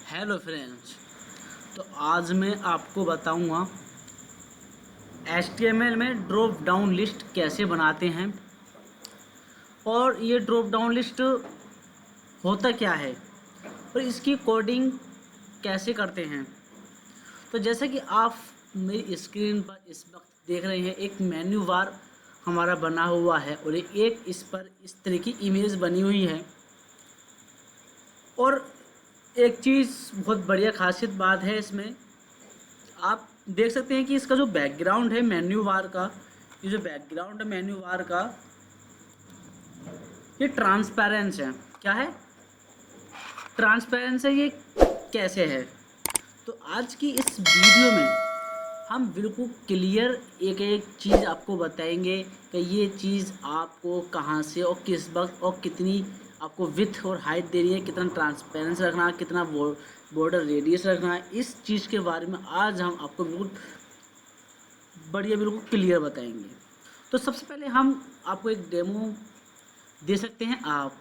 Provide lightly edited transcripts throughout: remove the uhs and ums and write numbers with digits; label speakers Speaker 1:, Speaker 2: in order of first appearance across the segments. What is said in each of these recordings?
Speaker 1: Hello friends. तो आज मैं आपको बताऊंगा HTML में ड्रॉप डाउन लिस्ट कैसे बनाते हैं और ये ड्रॉप डाउन लिस्ट होता क्या है और इसकी कोडिंग कैसे करते हैं। तो जैसे कि आप मेरी स्क्रीन पर इस वक्त देख रहे हैं, एक मेन्यू बार हमारा बना हुआ है और एक इस पर इस तरह की इमेज बनी हुई है। और एक चीज़ बहुत बढ़िया खासियत बात है इसमें, आप देख सकते हैं कि इसका जो बैकग्राउंड है मेन्यू बार का, ये जो बैकग्राउंड है मेन्यू बार का, ये ट्रांसपेरेंस है। क्या है? ट्रांसपेरेंस है। ये कैसे है? तो आज की इस वीडियो में हम बिल्कुल क्लियर एक एक चीज़ आपको बताएंगे कि ये चीज़ आपको कहाँ से और किस वक्त और कितनी आपको विड्थ और हाइट देनी है, कितना ट्रांसपेरेंस रखना है, कितना बॉर्डर रेडियस रखना है। इस चीज़ के बारे में आज हम आपको बिल्कुल बढ़िया बिल्कुल क्लियर बताएंगे। तो सबसे पहले हम आपको एक डेमो दे सकते हैं। आप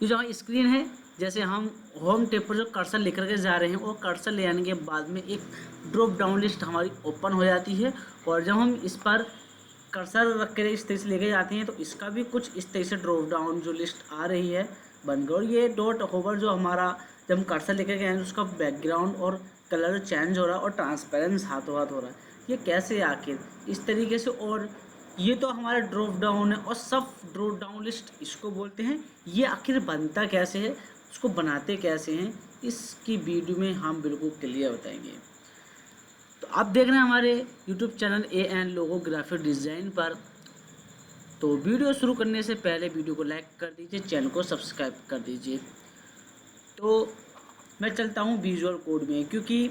Speaker 1: ये जो हमारी स्क्रीन है, जैसे हम होम टैब पर जो कर्सर लेकर के जा रहे हैं और कर्सर ले आने के बाद में एक ड्रॉप डाउन लिस्ट हमारी ओपन हो जाती है। और जब हम इस पर कर्सर रख कर इस तरह से लेके जाते हैं तो इसका भी कुछ इस तरह से ड्रॉप डाउन जो लिस्ट आ रही है बनकर। और ये डॉट होवर जो हमारा जब हम कर्सर लेकर के आए तो उसका बैकग्राउंड और कलर चेंज हो रहा है और ट्रांसपेरेंस हाथों हाथ हो रहा है। ये कैसे आखिर इस तरीके से। और ये तो हमारा ड्रॉप डाउन है और सब ड्रॉप डाउन लिस्ट इसको बोलते हैं। ये आखिर बनता कैसे है, उसको बनाते कैसे हैं, इसकी वीडियो में हम बिल्कुल क्लियर बताएंगे। तो आप देख रहे हैं हमारे YouTube channel AN logo graphic design पर। तो वीडियो शुरू करने से पहले वीडियो को लाइक कर दीजिए, चैनल को सब्सक्राइब कर दीजिए। तो मैं चलता हूँ विजुअल कोड में, क्योंकि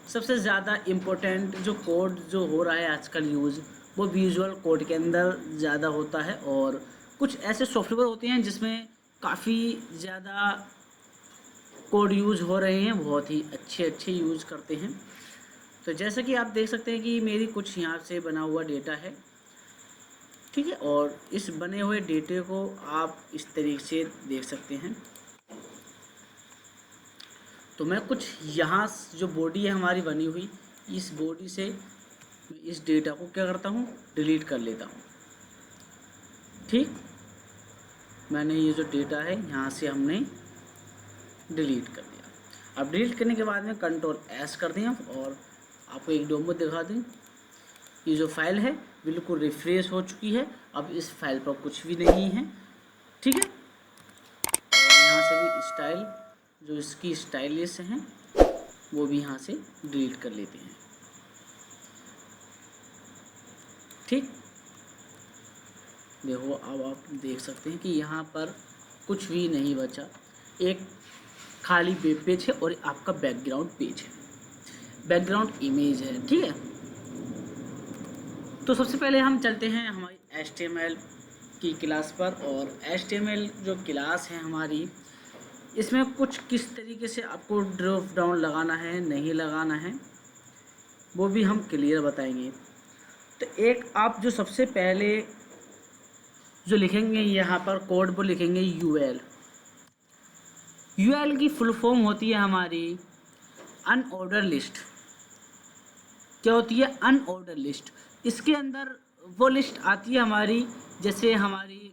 Speaker 1: सबसे ज़्यादा इम्पोर्टेंट जो कोड जो हो रहा है आजकल यूज़, वो विजुअल कोड के अंदर ज़्यादा होता है। और कुछ ऐसे सॉफ्टवेयर होते हैं जिसमें काफ़ी ज़्यादा कोड यूज़ हो रहे हैं, बहुत ही अच्छे यूज़ करते हैं। तो जैसा कि आप देख सकते हैं कि मेरी कुछ यहाँ से बना हुआ डेटा है, ठीक है। और इस बने हुए डेटे को आप इस तरीके से देख सकते हैं। तो मैं कुछ यहाँ जो बॉडी है हमारी बनी हुई, इस बॉडी से मैं इस डेटा को क्या करता हूँ, डिलीट कर लेता हूँ। ठीक, मैंने ये जो डेटा है यहाँ से हमने डिलीट कर दिया। अब डिलीट करने के बाद में Ctrl+S कर दें और आपको एक डेमो दिखा दें। ये जो फाइल है बिल्कुल रिफ्रेश हो चुकी है। अब इस फाइल पर कुछ भी नहीं है, ठीक है। और यहाँ से भी स्टाइल जो इसकी स्टाइलिश हैं वो भी यहाँ से डिलीट कर लेते हैं, ठीक। देखो अब आप देख सकते हैं कि यहाँ पर कुछ भी नहीं बचा, एक खाली वेब पेज है और आपका बैकग्राउंड पेज है, बैकग्राउंड इमेज है, ठीक है। तो सबसे पहले हम चलते हैं हमारी HTML की क्लास पर। और HTML जो क्लास है हमारी, इसमें कुछ किस तरीके से आपको ड्रॉप डाउन लगाना है नहीं लगाना है वो भी हम क्लियर बताएंगे। तो एक आप जो सबसे पहले जो लिखेंगे यहाँ पर कोड वो लिखेंगे UL की फुल फॉर्म होती है हमारी अनऑर्डर लिस्ट। क्या होती है? Unordered list. इसके अंदर वो लिस्ट आती है हमारी, जैसे हमारी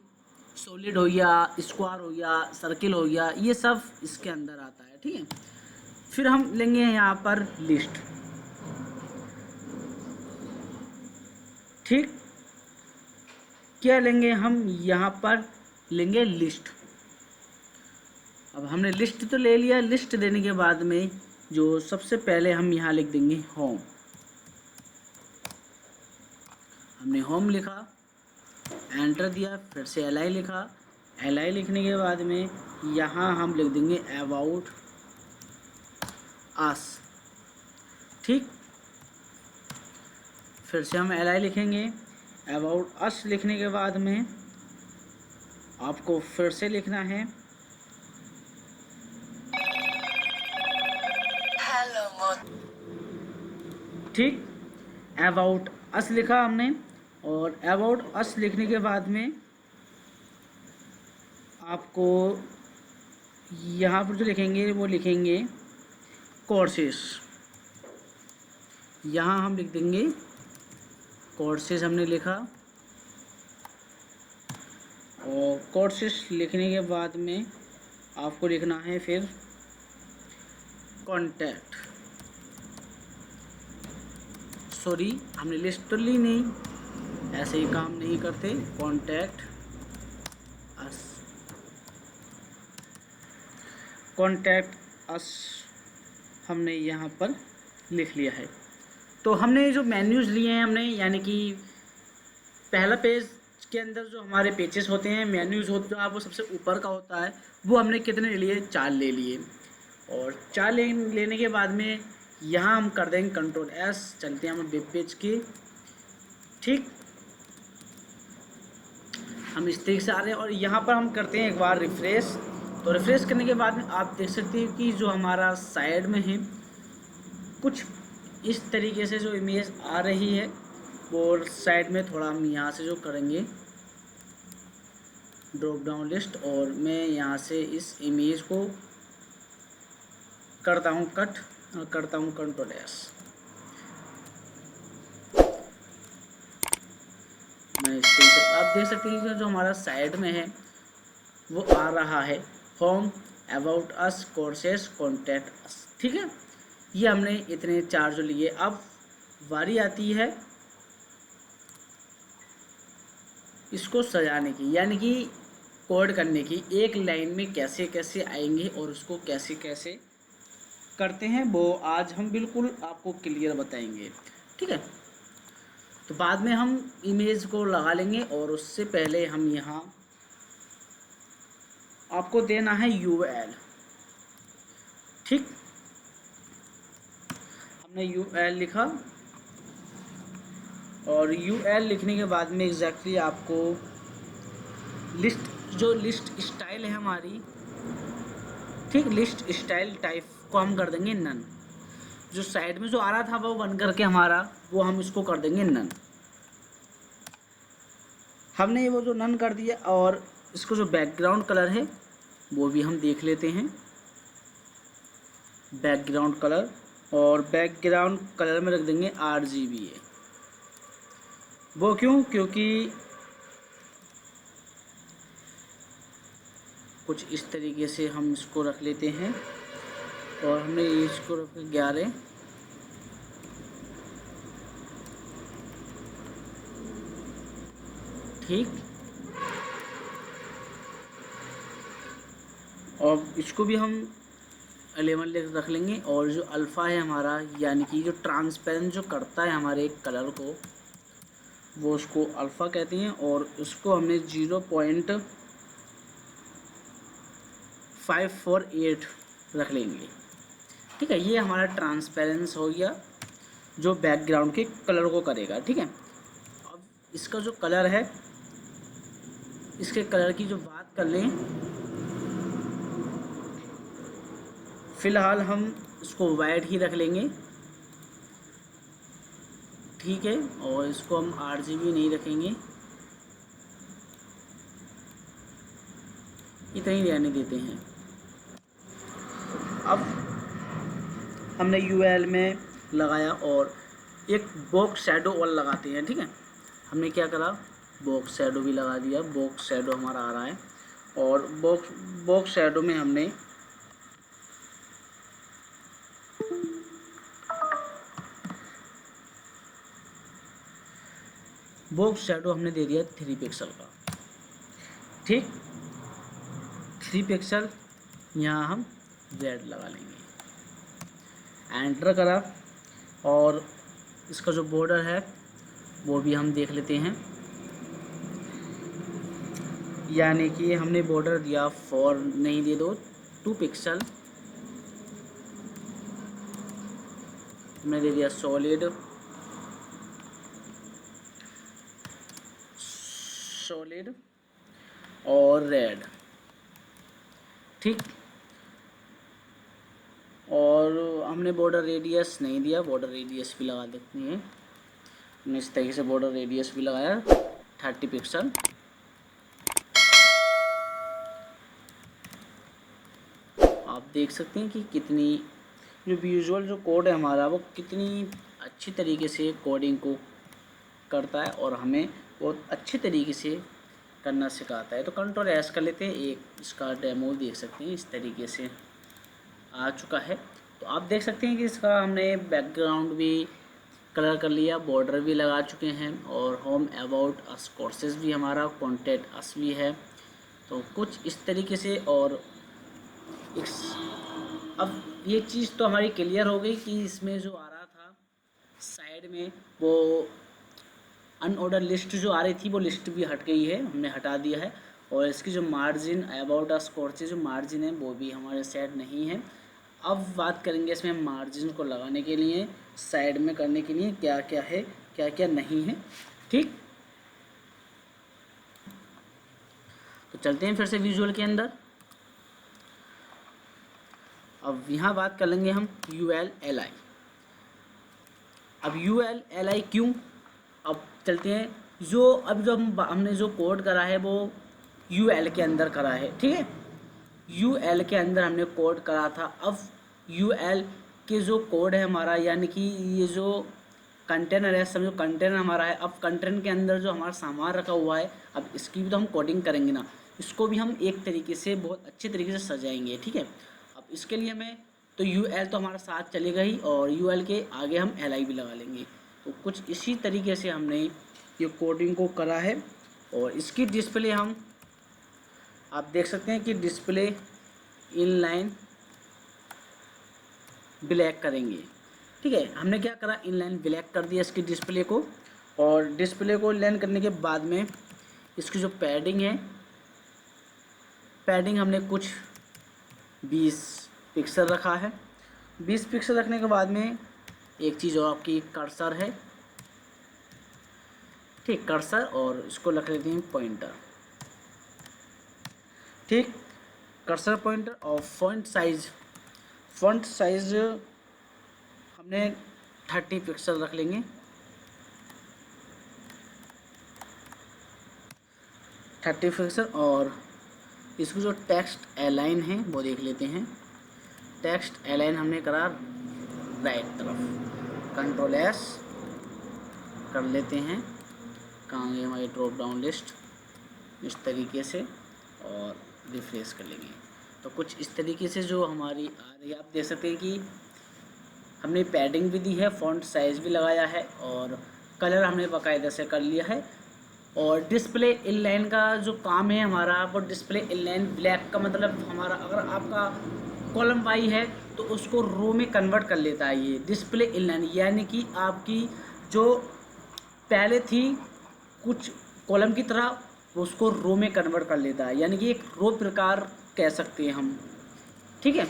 Speaker 1: सॉलिड हो गया, स्क्वायर हो गया, सर्किल हो गया, ये सब इसके अंदर आता है, ठीक है। फिर हम लेंगे यहाँ पर लिस्ट, ठीक। क्या लेंगे हम? यहाँ पर लेंगे लिस्ट। अब हमने लिस्ट तो ले लिया। लिस्ट देने के बाद में जो सबसे पहले हम यहाँ लिख देंगे होम। हमने होम लिखा, एंटर दिया, फिर से LI लिखा। LI लिखने के बाद में यहाँ हम लिख देंगे अबाउट अस, ठीक। फिर से हम LI लिखेंगे। अबाउट अस लिखने के बाद में आपको फिर से लिखना है हेलो, ठीक। अबाउट अस लिखा हमने। और अबाउट अस लिखने के बाद में आपको यहाँ पर जो लिखेंगे वो लिखेंगे कोर्सेस। यहाँ हम लिख देंगे कोर्सेस, हमने लिखा। और कोर्सेस लिखने के बाद में आपको लिखना है फिर कॉन्टैक्ट। सॉरी, हमने लिस्ट तो ली नहीं, ऐसे ही काम नहीं करते। कॉन्टैक्ट अस, कॉन्टैक्ट अस हमने यहाँ पर लिख लिया है। तो हमने जो मेन्यूज़ लिए हैं हमने, यानी कि पहला पेज के अंदर जो हमारे पेजेस होते हैं, मेन्यूज़ होते हैं, वो सबसे ऊपर का होता है, वो हमने कितने ले लिए? 4 ले लिए। और 4 लेने के बाद में यहाँ हम कर देंगे कंट्रोल एस, चलते हैं हम वेब पेज के। ठीक, हम इस तरीके से आ रहे हैं और यहाँ पर हम करते हैं एक बार रिफ़्रेश। तो रिफ़्रेश करने के बाद में आप देख सकते हैं कि जो हमारा साइड में है कुछ इस तरीके से जो इमेज आ रही है, और साइड में थोड़ा हम यहाँ से जो करेंगे ड्रॉप डाउन लिस्ट, और मैं यहाँ से इस इमेज को करता हूँ कट और करता हूँ कंट्रोल एस। मैं इस तरीके से आप देख सकते हैं कि जो हमारा साइड में है वो आ रहा है home, about us, courses, contact us. ठीक है, ये हमने इतने 4 जो लिए। अब बारी आती है इसको सजाने की, यानी कि कोड करने की। एक लाइन में कैसे कैसे आएंगे और उसको कैसे कैसे करते हैं वो आज हम बिल्कुल आपको क्लियर बताएंगे। ठीक है, तो बाद में हम इमेज को लगा लेंगे, और उससे पहले हम यहाँ आपको देना है UL। ठीक, हमने UL लिखा, और UL लिखने के बाद में एग्जैक्टली आपको लिस्ट स्टाइल है हमारी, ठीक, लिस्ट स्टाइल टाइप को हम कर देंगे नन। जो साइड में जो आ रहा था वो बन करके हमारा, वो हम इसको कर देंगे नन। हमने वो जो नन कर दिया, और इसको जो बैकग्राउंड कलर है वो भी हम देख लेते हैं। बैकग्राउंड कलर, और बैकग्राउंड कलर में रख देंगे RGBA। वो क्यों? क्योंकि कुछ इस तरीके से हम इसको रख लेते हैं, और हमने इसको रख 11। ठीक, और इसको भी हम 11 रख लेंगे। और जो अल्फ़ा है हमारा, यानी कि जो ट्रांसपेरेंट जो करता है हमारे कलर को, वो उसको अल्फ़ा कहते हैं। और उसको हमने 0.548 रख लेंगे। ठीक है, ये हमारा ट्रांसपेरेंस हो गया जो बैकग्राउंड के कलर को करेगा। ठीक है, अब इसका जो कलर है, इसके कलर की जो बात कर लें, फ़िलहाल हम इसको वाइट ही रख लेंगे। ठीक है, और इसको हम RGB नहीं रखेंगे, इतना ही रहने देते हैं। अब हमने UL में लगाया, और एक बॉक्स शैडो और लगाते हैं। ठीक है, हमने क्या करा, बॉक्स शैडो भी लगा दिया। बॉक्स शैडो हमारा आ रहा है, और बॉक्स शैडो में हमने बॉक्स शैडो हमने दे दिया 3 पिक्सल का। ठीक, 3 पिक्सल यहाँ हम रेड लगा लेंगे। एंटर करा, और इसका जो बॉर्डर है वो भी हम देख लेते हैं। यानी कि हमने बॉर्डर दिया 4 नहीं, दे दो 2 पिक्सल। हमने दे दिया सॉलिड और रेड। ठीक, और हमने बॉर्डर रेडियस नहीं दिया, बॉर्डर रेडियस भी लगा देते हैं। हमने इस तरीके से बॉर्डर रेडियस भी लगाया 30 पिक्सल। आप देख सकते हैं कि कितनी जो विजुअल जो कोड है हमारा वो कितनी अच्छी तरीके से कोडिंग को करता है और हमें बहुत अच्छे तरीके से करना सिखाता है। तो कंट्रोल एस कर लेते हैं, एक इसका डेमो देख सकते हैं इस तरीके से आ चुका है। तो आप देख सकते हैं कि इसका हमने बैकग्राउंड भी कलर कर लिया, बॉर्डर भी लगा चुके हैं और होम अबाउट अस कोर्सेज भी हमारा कॉन्टेक्ट अस भी है। तो कुछ इस तरीके से और अब ये चीज़ तो हमारी क्लियर हो गई कि इसमें जो आ रहा था साइड में वो अनऑर्डर लिस्ट जो आ रही थी वो लिस्ट भी हट गई है, हमने हटा दिया है। और इसकी जो मार्जिन अबाउट अस कोर्सेज जो मार्जिन है वो भी हमारे साइड नहीं है। अब बात करेंगे इसमें मार्जिन को लगाने के लिए, साइड में करने के लिए क्या क्या है क्या क्या नहीं है। ठीक, तो चलते हैं फिर से विजुअल के अंदर। अब यहाँ बात कर लेंगे हम ULLI। अब ULLI क्यों, अब चलते हैं जो अब जो हमने जो कोड करा है वो UL के अंदर करा है। ठीक है, UL के अंदर हमने कोड करा था। अब UL के जो कोड है हमारा, यानी कि ये जो कंटेनर है, समझो कंटेनर हमारा है। अब कंटेनर के अंदर जो हमारा सामान रखा हुआ है, अब इसकी भी तो हम कोडिंग करेंगे ना, इसको भी हम एक तरीके से बहुत अच्छे तरीके से सजाएंगे। ठीक है, अब इसके लिए हमें तो UL तो हमारा साथ चलेगा ही और UL के आगे हम LI भी लगा लेंगे। तो कुछ इसी तरीके से हमने ये कोडिंग को करा है। और इसकी डिस्प्ले हम आप देख सकते हैं कि डिस्प्ले इनलाइन ब्लैक करेंगे। ठीक है, हमने क्या करा, इनलाइन ब्लैक कर दिया इसकी डिस्प्ले को। और डिस्प्ले को इनलाइन करने के बाद में इसकी जो पैडिंग है, पैडिंग हमने कुछ 20 पिक्सल रखा है। 20 पिक्सल रखने के बाद में एक चीज़ और आपकी कर्सर है। ठीक, कर्सर, और इसको रख लेते हैं पॉइंटर। ठीक, कर्सर पॉइंटर। और फ़ॉन्ट साइज हमने 30 पिक्सल रख लेंगे। 30 पिक्सल। और इसको जो टेक्स्ट अलाइन है वो देख लेते हैं। टेक्स्ट अलाइन हमने करा राइट तरफ, कंट्रोल एस कर लेते हैं। कहाँ गई हमारी ड्रॉप डाउन लिस्ट, इस तरीके से, और रिफ्रेश कर लेंगे। तो कुछ इस तरीके से जो हमारी आ रही है, आप देख सकते हैं कि हमने पैडिंग भी दी है, फ़ॉन्ट साइज़ भी लगाया है और कलर हमने बाकायदा से कर लिया है। और डिस्प्ले इनलाइन का जो काम है हमारा, वो डिस्प्ले इनलाइन ब्लैक का मतलब हमारा अगर आपका कॉलम वाई है तो उसको रो में कन्वर्ट कर लेता है ये डिस्प्ले इनलाइन। यानी कि आपकी जो पहले थी कुछ कॉलम की तरह, उसको रो में कन्वर्ट कर लेता है, यानी कि एक रो प्रकार कह सकते हैं हम। ठीक है,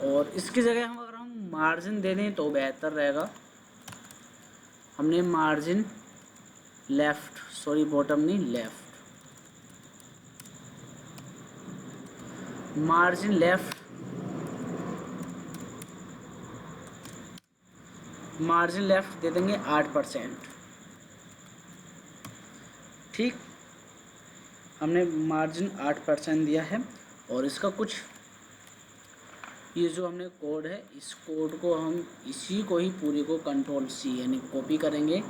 Speaker 1: और इसकी जगह हम अगर हम मार्जिन दे दें तो बेहतर रहेगा। हमने मार्जिन लेफ़्ट, सॉरी बॉटम नहीं, left, margin left, margin left दे देंगे 8%। ठीक, हमने मार्जिन 8% दिया है। और इसका कुछ ये जो हमने कोड है, इस कोड को हम इसी को ही पूरे को कंट्रोल C यानी कॉपी करेंगे,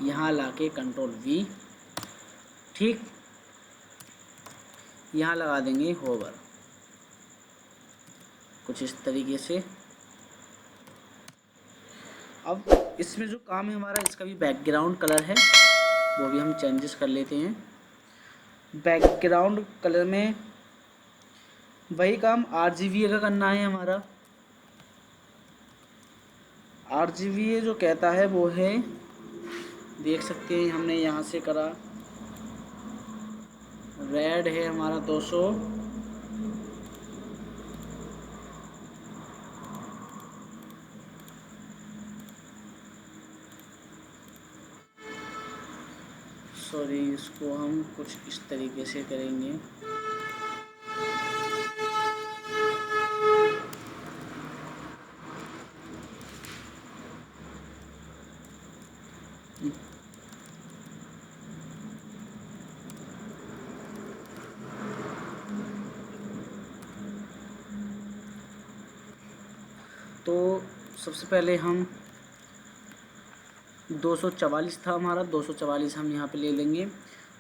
Speaker 1: यहाँ लाके कंट्रोल V, ठीक, यहाँ लगा देंगे होवर, कुछ इस तरीके से। अब इसमें जो काम है हमारा, इसका भी बैकग्राउंड कलर है, वो भी हम चेंजेस कर लेते हैं। बैकग्राउंड कलर में वही काम RGBA का करना है हमारा। RGBA जो कहता है वो है, देख सकते हैं हमने यहाँ से करा, रेड है हमारा 200, सॉरी इसको हम कुछ इस तरीके से करेंगे। तो सबसे पहले हम 244 था हमारा, 244 हम यहाँ पे ले लेंगे।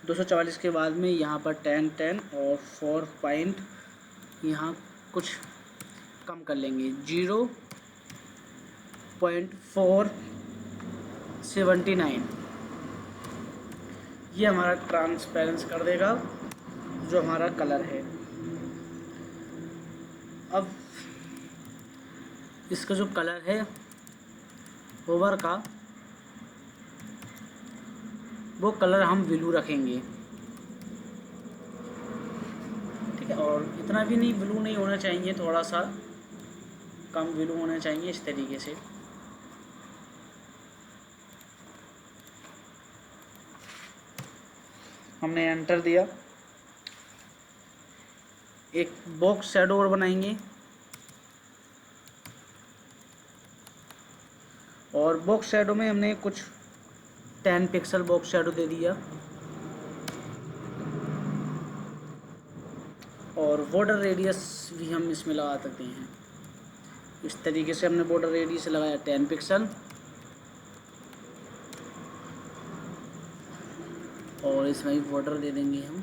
Speaker 1: 244 के बाद में यहाँ पर 10 10 और 4 पॉइंट यहाँ कुछ कम कर लेंगे, 0.479। ये हमारा ट्रांसपेरेंस कर देगा जो हमारा कलर है। अब इसका जो कलर है ओवर का, वो कलर हम ब्लू रखेंगे, ठीक है। और इतना भी नहीं, ब्लू नहीं होना चाहिए, थोड़ा सा कम ब्लू होना चाहिए, इस तरीके से। हमने एंटर दिया। एक बॉक्स शैडो और बनाएंगे, और बॉक्स शैडो में हमने कुछ 10 पिक्सल बॉक्स शैडो दे दिया। और बॉर्डर रेडियस भी हम इसमें लगा सकते हैं, इस तरीके से हमने बॉर्डर रेडियस लगाया 10 पिक्सल। और इसमें भी बॉर्डर दे देंगे हम,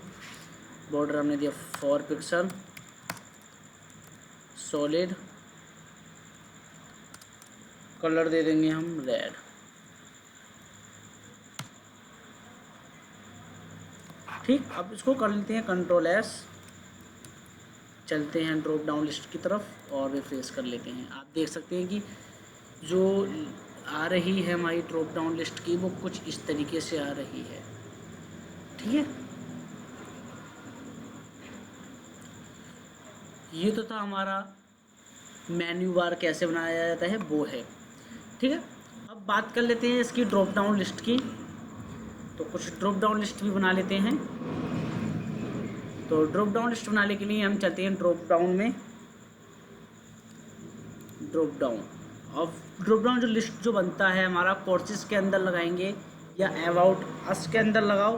Speaker 1: बॉर्डर हमने दिया 4 पिक्सल सॉलिड। कलर दे देंगे हम रेड। ठीक, अब इसको कर लेते हैं कंट्रोल एस, चलते हैं ड्रॉप डाउन लिस्ट की तरफ और रिफ्रेश कर लेते हैं। आप देख सकते हैं कि जो आ रही है हमारी ड्रॉप डाउन लिस्ट की, वो कुछ इस तरीके से आ रही है, ठीक है। ये तो था हमारा मेन्यू बार कैसे बनाया जाता है, वो है, ठीक है। अब बात कर लेते हैं इसकी ड्रॉप डाउन लिस्ट की। तो कुछ ड्रॉप डाउन लिस्ट भी बना लेते हैं। तो ड्रॉप डाउन लिस्ट बनाने के लिए हम चलते हैं ड्रॉप डाउन में, ड्रॉप डाउन। अब ड्रॉप डाउन जो लिस्ट जो बनता है हमारा, कोर्सेज के अंदर लगाएंगे या अबाउट अस के अंदर लगाओ,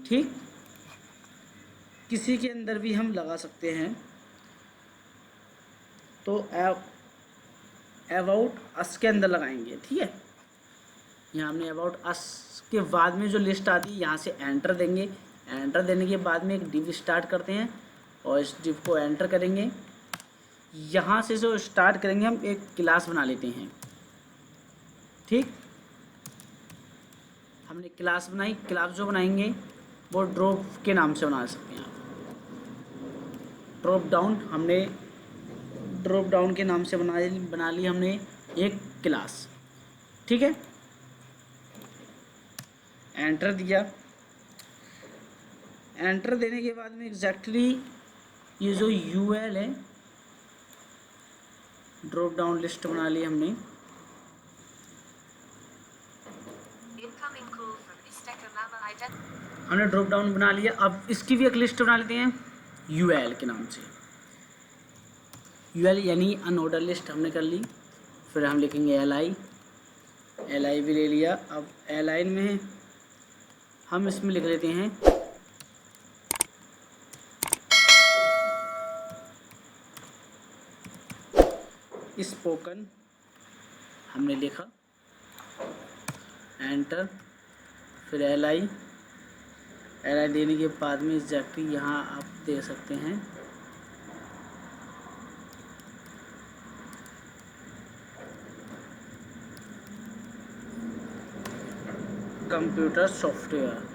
Speaker 1: ठीक, किसी के अंदर भी हम लगा सकते हैं। तो अबाउट अस के अंदर लगाएंगे, ठीक है। यहाँ हमने अबाउट अस के बाद में जो लिस्ट आती है, यहाँ से एंटर देंगे। एंटर देने के बाद में एक डिव स्टार्ट करते हैं और इस डिव को एंटर करेंगे। यहाँ से जो स्टार्ट करेंगे, हम एक क्लास बना लेते हैं, ठीक। हमने क्लास बनाई, क्लास जो बनाएंगे वो ड्रॉप के नाम से बना सकते हैं आप। ड्रॉप डाउन, हमने ड्रॉप डाउन के नाम से बना ली हमने एक क्लास, ठीक है। एंटर दिया। एंटर देने के बाद में एग्जैक्टली ये जो यूएल है, ड्रॉप डाउन लिस्ट बना ली हमने। हमने ड्रॉप डाउन बना लिया। अब इसकी भी एक लिस्ट बना लेते हैं यूएल के नाम से। यूएल यानी अनऑर्डर लिस्ट हमने कर ली। फिर हम लिखेंगे एलआई, एलआई भी ले लिया। अब एलआई में हम इसमें लिख लेते हैं स्पोकन, हमने लिखा, एंटर। फिर एलआई, एलआई देने के बाद में एग्जैक्टली यहाँ आप दे सकते हैं कंप्यूटर सॉफ्टवेयर।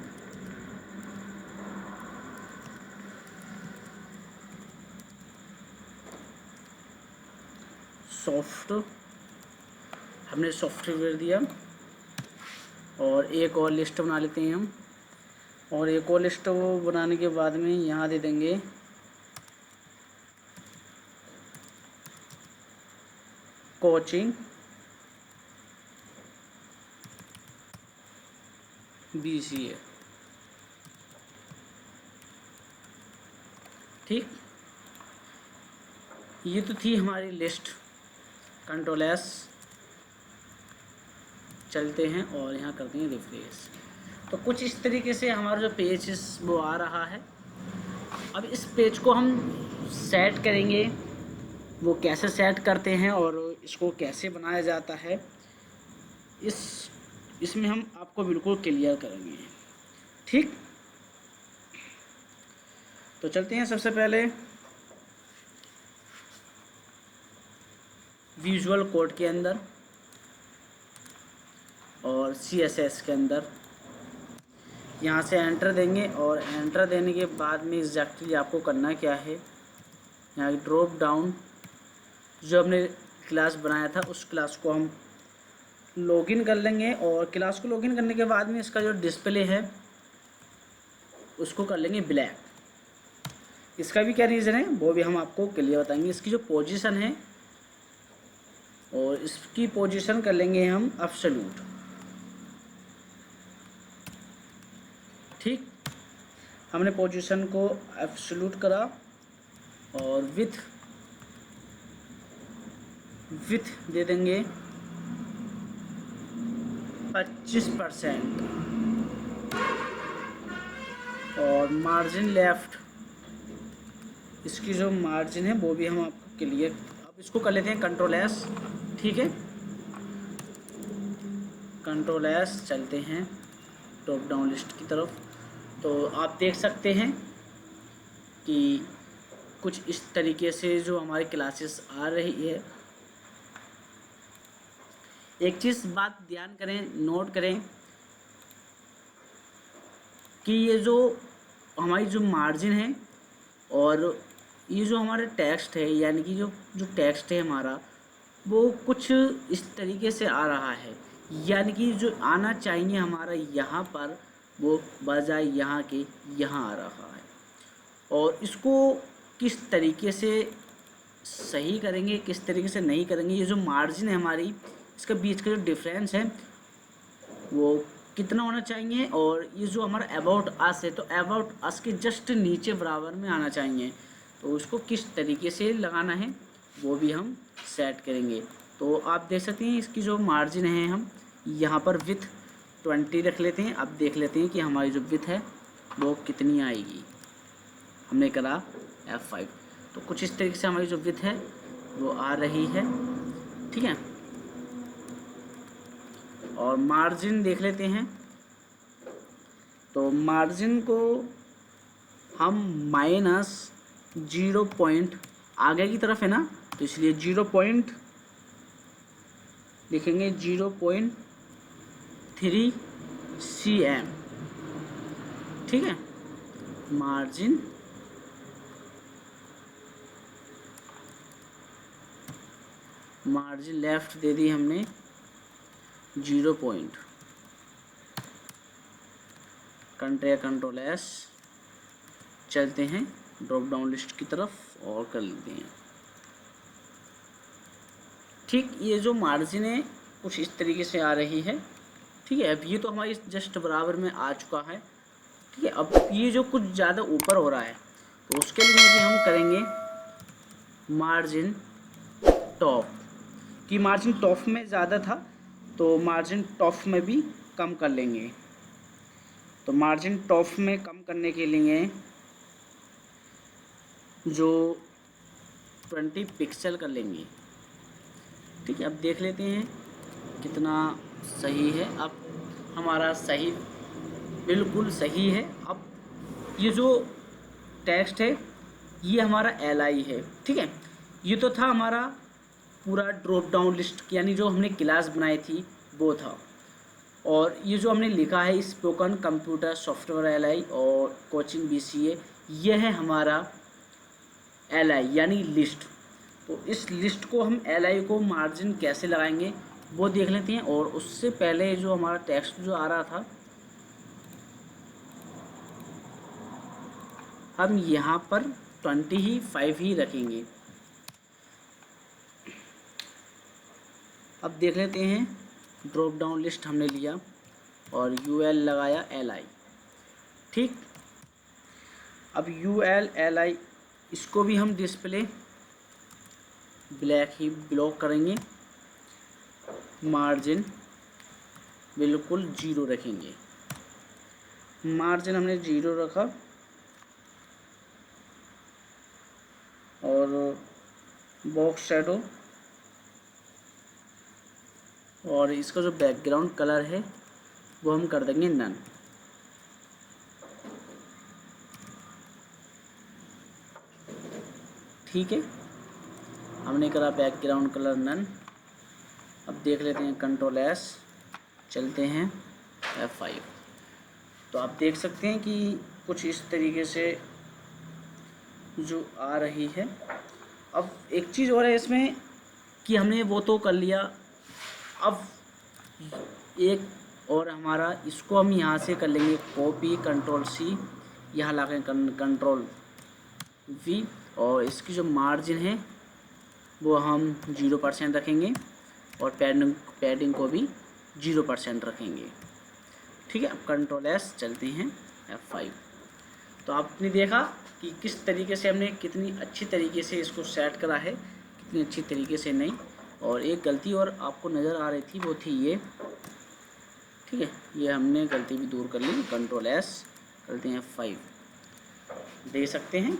Speaker 1: सॉफ्ट, हमने सॉफ्टवेयर दिया। और एक और लिस्ट बना लेते हैं हम। और एक और लिस्ट वो बनाने के बाद में यहाँ दे देंगे कोचिंग BCA, ठीक। ये तो थी हमारी लिस्ट। कंट्रोल एस, चलते हैं और यहाँ करते हैं रिफ्रेश। तो कुछ इस तरीके से हमारा जो पेज वो आ रहा है। अब इस पेज को हम सेट करेंगे वो कैसे सेट करते हैं और इसको कैसे बनाया जाता है, इसमें हम आपको बिल्कुल क्लियर करेंगे। ठीक, तो चलते हैं सबसे पहले विजुअल कोड के अंदर और CSS के अंदर। यहाँ से एंटर देंगे और एंटर देने के बाद में एग्जैक्टली आपको करना क्या है, यहाँ ड्रॉप डाउन जो हमने क्लास बनाया था उस क्लास को हम लॉगिन कर लेंगे और क्लास को लॉगिन करने के बाद में इसका जो डिस्प्ले है उसको कर लेंगे ब्लैक। इसका भी क्या रीज़न है वो भी हम आपको क्लियर बताएंगे। इसकी जो पोजीशन है और इसकी पोजीशन कर लेंगे हम एब्सोल्यूट। ठीक, हमने पोजीशन को एब्सोल्यूट करा और विथ दे देंगे 25% और मार्जिन लेफ्ट, इसकी जो मार्जिन है वो भी हम आपको क्लियर। अब इसको कर लेते हैं कंट्रोल एस। ठीक है, कंट्रोल एस, चलते हैं टॉप डाउन लिस्ट की तरफ। तो आप देख सकते हैं कि कुछ इस तरीके से जो हमारी क्लासेस आ रही है। एक चीज़ बात ध्यान करें, नोट करें कि ये जो हमारी जो मार्जिन है और ये जो हमारा टेक्स्ट है, यानी कि जो टेक्स्ट है हमारा वो कुछ इस तरीके से आ रहा है, यानी कि जो आना चाहिए हमारा यहाँ पर वो बजाय यहाँ के यहाँ आ रहा है। और इसको किस तरीके से सही करेंगे, किस तरीके से नहीं करेंगे, ये जो मार्जिन है हमारी इसके बीच का जो डिफरेंस है वो कितना होना चाहिए, और ये जो हमारा अबाउट अस है तो अबाउट अस के जस्ट नीचे बराबर में आना चाहिए। तो उसको किस तरीके से लगाना है वो भी हम सेट करेंगे। तो आप देख सकते हैं इसकी जो मार्जिन है हम यहाँ पर विथ 20 रख लेते हैं। अब देख लेते हैं कि हमारी जो विथ है वो कितनी आएगी। हमने करा F5, तो कुछ इस तरीके से हमारी जो विथ है वो आ रही है। ठीक है, और मार्जिन देख लेते हैं। तो मार्जिन को हम -0 आगे की तरफ है ना, तो इसलिए 0 लिखेंगे 0.3 cm। ठीक है, मार्जिन लेफ्ट दे दी हमने 0 कंट्रोल एस, चलते हैं ड्रॉप डाउन लिस्ट की तरफ और कर लेते हैं। ठीक, ये जो मार्जिन है कुछ इस तरीके से आ रही है। ठीक है, अब ये तो हमारी जस्ट बराबर में आ चुका है। ठीक है, अब ये जो कुछ ज़्यादा ऊपर हो रहा है तो उसके लिए भी हम करेंगे मार्जिन टॉप, कि मार्जिन टॉप में ज़्यादा था तो मार्जिन टॉप में भी कम कर लेंगे। तो मार्जिन टॉप में कम करने के लिए जो 20 पिक्सल कर लेंगे। ठीक है, अब देख लेते हैं कितना सही है। अब हमारा सही, बिल्कुल सही है। अब ये जो टेक्स्ट है ये हमारा LI है। ठीक है, ये तो था हमारा पूरा ड्रॉप डाउन लिस्ट, यानी जो हमने क्लास बनाई थी वो था। और ये जो हमने लिखा है स्पोकन कंप्यूटर सॉफ्टवेयर LI और कोचिंग BCA, यह है हमारा LI यानी लिस्ट। तो इस लिस्ट को हम LI को मार्जिन कैसे लगाएंगे वो देख लेते हैं। और उससे पहले जो हमारा टेक्स्ट जो आ रहा था हम यहाँ पर 25 ही रखेंगे। अब देख लेते हैं, ड्रॉप डाउन लिस्ट हमने लिया और UL लगाया LI। ठीक, अब UL LI इसको भी हम डिस्प्ले ब्लैक ही ब्लॉक करेंगे। मार्जिन बिल्कुल 0 रखेंगे। मार्जिन हमने 0 रखा और बॉक्स शैडो, और इसका जो बैकग्राउंड कलर है वो हम कर देंगे नन। ठीक है, हमने करा बैकग्राउंड कलर नन। अब देख लेते हैं कंट्रोल एस, चलते हैं F5। तो आप देख सकते हैं कि कुछ इस तरीके से जो आ रही है। अब एक चीज़ और है इसमें कि हमने वो तो कर लिया, अब एक और हमारा, इसको हम यहाँ से कर लेंगे कॉपी, कंट्रोल C, यहाँ ला के कंट्रोल V, और इसकी जो मार्जिन है वो हम 0% रखेंगे और पैडिंग को भी 0% रखेंगे। ठीक है, अब कंट्रोल S, चलते हैं F5। तो आपने देखा कि किस तरीके से हमने कितनी अच्छी तरीके से इसको सेट करा है, कितनी अच्छी तरीके से नहीं। और एक गलती और आपको नज़र आ रही थी, वो थी ये। ठीक है, ये हमने गलती भी दूर कर ली। कंट्रोल S, चलते हैं F5। देख सकते हैं,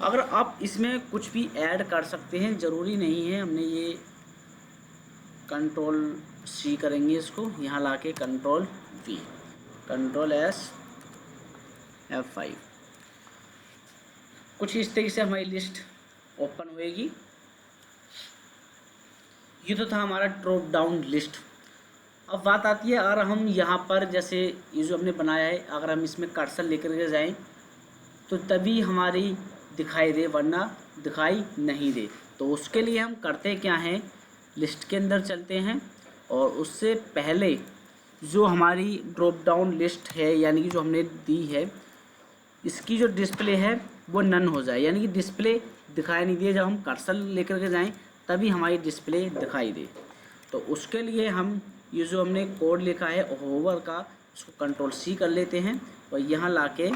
Speaker 1: अगर आप इसमें कुछ भी ऐड कर सकते हैं, ज़रूरी नहीं है। हमने ये कंट्रोल C करेंगे, इसको यहाँ ला के control V, control S, F5। कुछ इस तरीके से हमारी लिस्ट ओपन होएगी। ये तो था हमारा ड्रॉप डाउन लिस्ट। अब बात आती है, अगर हम यहाँ पर जैसे ये जो हमने बनाया है, अगर हम इसमें कर्सर लेकर के जाएं तो तभी हमारी दिखाई दे, वरना दिखाई नहीं दे। तो उसके लिए हम करते क्या हैं, लिस्ट के अंदर चलते हैं और उससे पहले जो हमारी ड्रॉप डाउन लिस्ट है, यानी कि जो हमने दी है, इसकी जो डिस्प्ले है वो नन हो जाए, यानी कि डिस्प्ले दिखाई नहीं दे। जब हम कर्सर लेकर के जाएं तभी हमारी डिस्प्ले दिखाई दे। तो उसके लिए हम ये जो हमने कोड लिखा है होवर का, उसको कंट्रोल C कर लेते हैं और यहाँ लाके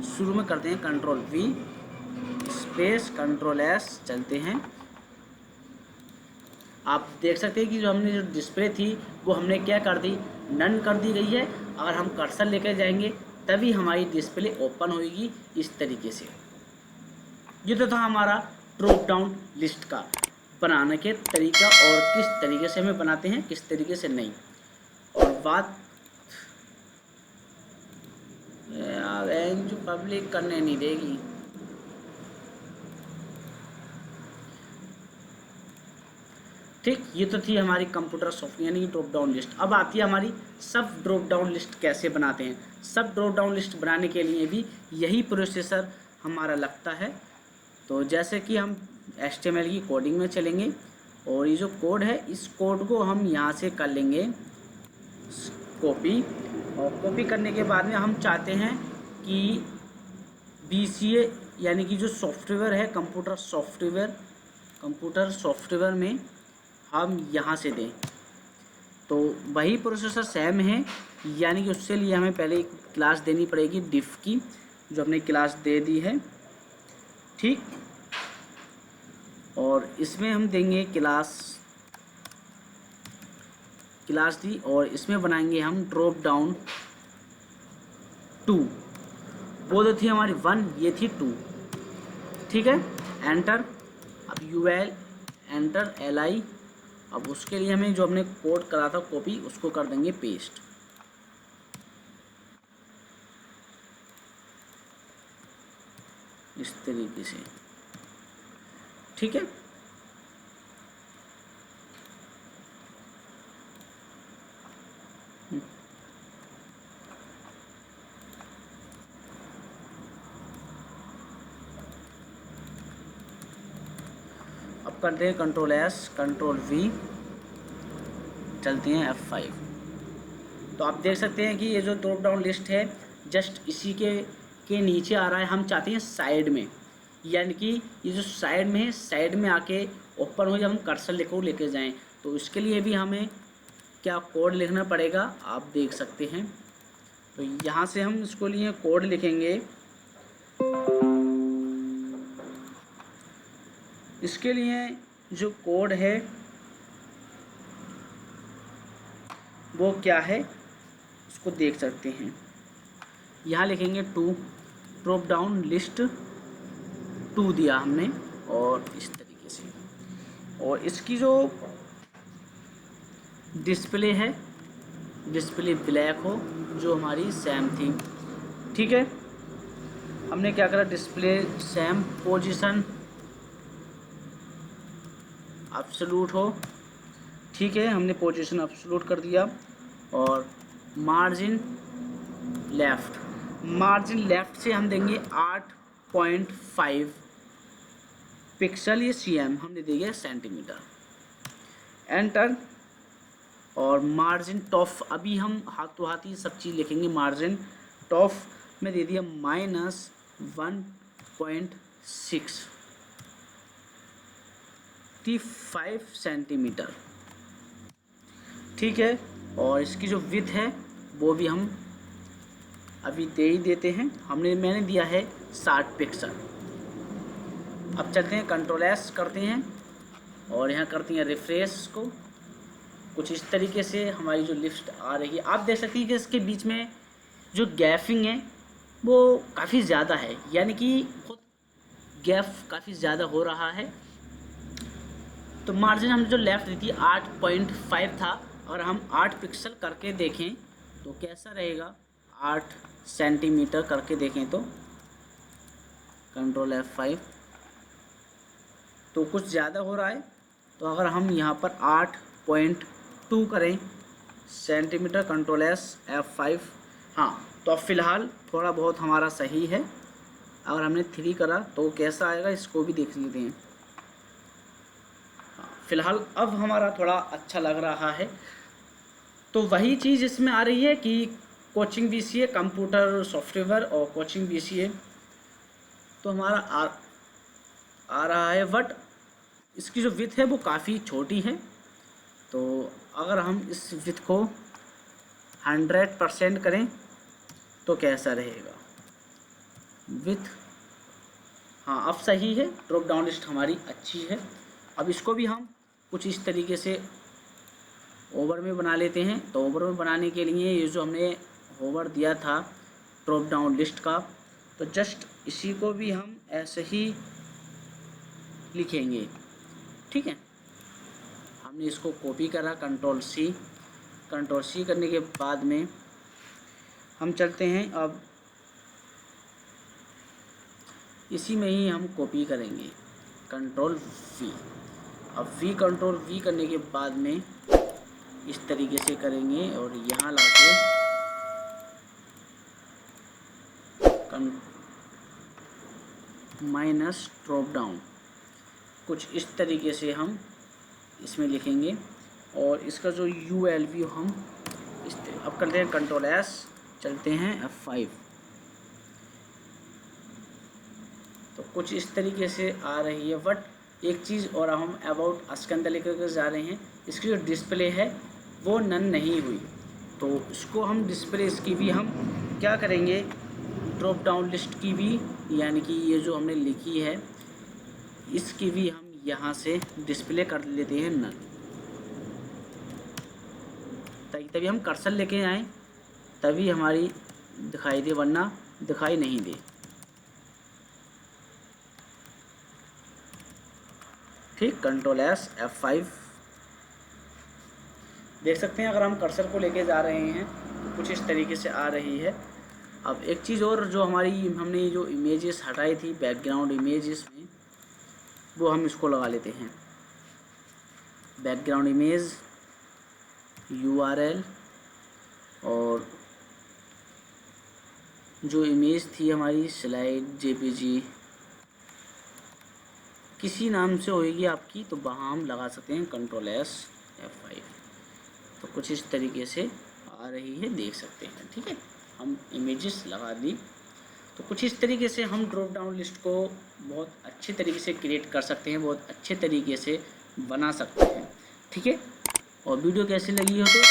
Speaker 1: शुरू में करते हैं control V space control S, चलते हैं। आप देख सकते हैं कि जो हमने जो डिस्प्ले थी वो हमने क्या कर दी, नन कर दी गई है। अगर हम कर्सर लेकर जाएंगे तभी हमारी डिस्प्ले ओपन होगी इस तरीके से। ये तो था हमारा ड्रॉप डाउन लिस्ट का बनाने के तरीका, और किस तरीके से हमें बनाते हैं, किस तरीके से नहीं। और बात यार जो पब्लिक करने नहीं देगी। ठीक, ये तो थी हमारी कंप्यूटर सॉफ्टवेयर यानी कि ड्रॉप डाउन लिस्ट। अब आती है हमारी सब ड्रॉप डाउन लिस्ट कैसे बनाते हैं। सब ड्रॉप डाउन लिस्ट बनाने के लिए भी यही प्रोसेसर हमारा लगता है। तो जैसे कि हम HTML की कोडिंग में चलेंगे और ये जो कोड है, इस कोड को हम यहाँ से कर लेंगे कॉपी, और कॉपी करने के बाद में हम चाहते हैं कि BCA यानी कि जो सॉफ्टवेयर है, कंप्यूटर सॉफ्टवेयर में हम यहाँ से दें। तो वही प्रोसेसर सेम है, यानी कि उससे लिए हमें पहले एक क्लास देनी पड़ेगी डिफ की, जो हमने क्लास दे दी है। ठीक, और इसमें हम देंगे क्लास दी, और इसमें बनाएंगे हम ड्रॉप डाउन 2। वो तो थी हमारी 1, ये थी 2। ठीक है, एंटर। अब UL एंटर LI। अब उसके लिए हमें जो हमने कोड करा था कॉपी, उसको कर देंगे पेस्ट। इस तरीके से। ठीक है, अब करते हैं कंट्रोल S कंट्रोल V, चलते हैं F5। तो आप देख सकते हैं कि ये जो ड्रॉप डाउन लिस्ट है जस्ट इसी के नीचे आ रहा है। हम चाहते हैं साइड में, यानी कि ये जो साइड में है, साइड में आके ओपन हो, जब हम कर्सर लेके जाएं। तो इसके लिए भी हमें क्या कोड लिखना पड़ेगा, आप देख सकते हैं। तो यहाँ से हम इसको लिए कोड लिखेंगे। इसके लिए जो कोड है वो क्या है, उसको देख सकते हैं। यहाँ लिखेंगे 2 ड्रॉप डाउन लिस्ट 2 दिया हमने, और इस तरीके से। और इसकी जो डिस्प्ले है, डिस्प्ले ब्लैक हो, जो हमारी सेम थी। ठीक है, हमने क्या करा, डिस्प्ले सेम, पोजीशन एब्सोल्यूट हो। ठीक है, हमने पोजीशन एब्सोल्यूट कर दिया। और मार्जिन लेफ़्ट से हम देंगे 8.5 पिक्सल, ये cm हमने दिया सेंटीमीटर। एंटर। और मार्जिन टॉप, अभी हम हाथों हाथ ही सब चीज़ लिखेंगे। मार्जिन टॉप में दे दिया -1.65 सेंटीमीटर। ठीक है, और इसकी जो विड्थ है वो भी हम अभी दे ही देते हैं। मैंने दिया है 60 पिक्सल। अब चलते हैं, कंट्रोल एस करते हैं और यहाँ करते हैं रिफ्रेश को। कुछ इस तरीके से हमारी जो लिस्ट आ रही है, आप देख सकते हैं कि इसके बीच में जो गैपिंग है वो काफ़ी ज़्यादा है, यानी कि बहुत गैप काफ़ी ज़्यादा हो रहा है। तो मार्जिन हमने जो लेफ़्ट दी थी 8.5 था, अगर हम 8 पिक्सल करके देखें तो कैसा रहेगा, 8 सेंटीमीटर करके देखें तो कंट्रोल F5, तो कुछ ज़्यादा हो रहा है। तो अगर हम यहाँ पर 8.2 करें सेंटीमीटर, कंट्रोल F5, हाँ, तो अब फ़िलहाल थोड़ा बहुत हमारा सही है। अगर हमने 3 करा तो कैसा आएगा, इसको भी देख लेते हैं। फ़िलहाल अब हमारा थोड़ा अच्छा लग रहा है। तो वही चीज़ इसमें आ रही है कि कोचिंग BCA कंप्यूटर सॉफ्टवेयर और कोचिंग BCA तो हमारा आ रहा है, बट इसकी जो विड्थ है वो काफ़ी छोटी है। तो अगर हम इस विड्थ को 100% करें तो कैसा रहेगा विड्थ, हाँ अब सही है, ड्रॉप डाउन लिस्ट हमारी अच्छी है। अब इसको भी हम कुछ इस तरीके से ओवर में बना लेते हैं। तो ओवर में बनाने के लिए ये जो हमने ओवर दिया था ड्रॉप डाउन लिस्ट का, तो जस्ट इसी को भी हम ऐसे ही लिखेंगे। ठीक है, हमने इसको कॉपी करा, कंट्रोल सी करने के बाद में हम चलते हैं, अब इसी में ही हम कॉपी करेंगे, कंट्रोल V। अब कंट्रोल V करने के बाद में इस तरीके से करेंगे और यहाँ लाके माइनस ड्रॉप डाउन, कुछ इस तरीके से हम इसमें लिखेंगे। और इसका जो ULV हम अब करते हैं कंट्रोल S, चलते हैं F5। तो कुछ इस तरीके से आ रही है। बट एक चीज़ और हम अबाउट अस के अंदर लेकर जा रहे हैं, इसकी जो डिस्प्ले है वो नन नहीं हुई, तो इसको हम डिस्प्ले इसकी भी हम क्या करेंगे, ड्रॉप डाउन लिस्ट की भी, यानी कि ये जो हमने लिखी है इसकी भी हम यहाँ से डिस्प्ले कर लेते हैं नन, ताकि तभी हम कर्सर लेके आएँ तभी हमारी दिखाई दे, वरना दिखाई नहीं दे। ठीक, कंट्रोल S F5 देख सकते हैं। अगर हम कर्सर को लेके जा रहे हैं तो कुछ इस तरीके से आ रही है। अब एक चीज़ और, जो हमने जो इमेजेस हटाई थी बैकग्राउंड इमेजेस में, वो हम इसको लगा लेते हैं। बैकग्राउंड इमेज URL, और जो इमेज थी हमारी स्लाइड JPG किसी नाम से होगी आपकी, तो वहाँ हम लगा सकते हैं कंट्रोल S F5। तो कुछ इस तरीके से आ रही है, देख सकते हैं। ठीक है, हम इमेजेस लगा दी। तो कुछ इस तरीके से हम ड्रॉप डाउन लिस्ट को बहुत अच्छे तरीके से क्रिएट कर सकते हैं, बहुत अच्छे तरीके से बना सकते हैं। ठीक है, और वीडियो कैसी लगी हो तो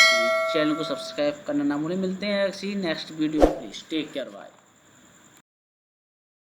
Speaker 1: चैनल को सब्सक्राइब करना ना भूलें। मिलते हैं ऐसी नेक्स्ट वीडियो में, प्लीज़ टेक केयर, बाय।